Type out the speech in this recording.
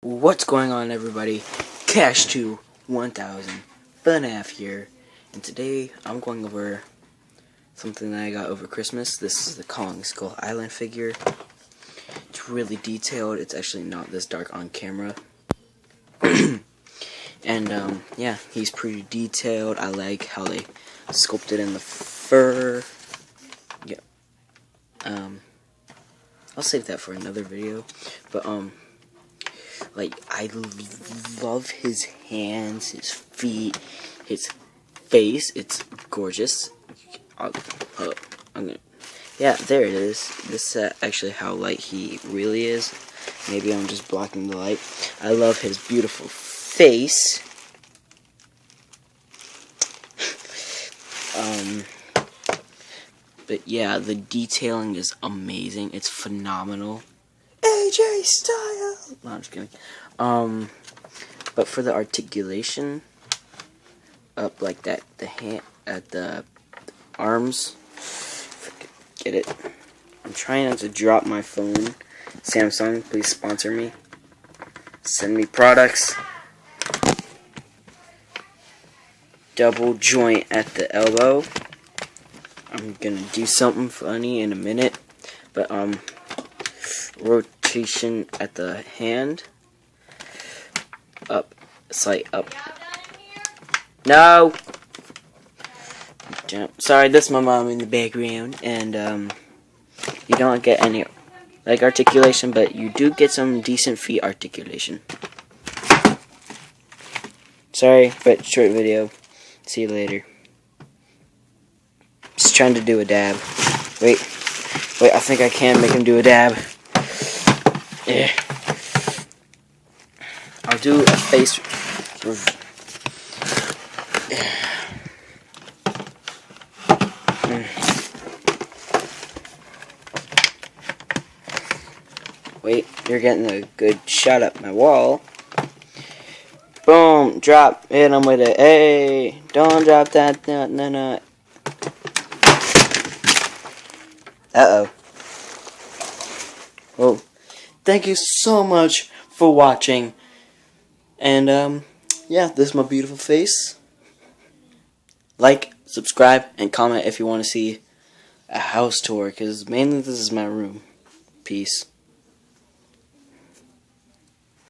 What's going on, everybody? Cash2 1000 FNAF here, and today I'm going over something that I got over Christmas. This is the Kong Skull Island figure. It's really detailed. It's actually not this dark on camera. And yeah, he's pretty detailed. I like how they sculpted in the fur. Yeah. I'll save that for another video. But like, I love his hands, his feet, his face. It's gorgeous. Yeah, there it is. This is actually how light he really is. Maybe I'm just blocking the light. I love his beautiful face. But yeah, the detailing is amazing. It's phenomenal. AJ style. No, I'm just kidding. But for the articulation, up like that, the hand at the arms. Get it? I'm trying not to drop my phone. Samsung, please sponsor me. Send me products. Double joint at the elbow. I'm gonna do something funny in a minute, but rotation at the hand, up, slight up. No. Sorry, that's my mom in the background, and you don't get any like articulation, but you do get some decent feet articulation. Sorry, but short video. See you later. Just trying to do a dab. Wait, I think I can make him do a dab. Yeah. I'll do a face. Wait, you're getting a good shot up my wall. Boom, drop, hit him with it. Hey, don't drop that, no. Uh-oh. Well, thank you so much for watching. And, yeah, this is my beautiful face. Like, subscribe, and comment if you want to see a house tour, because mainly this is my room. Peace.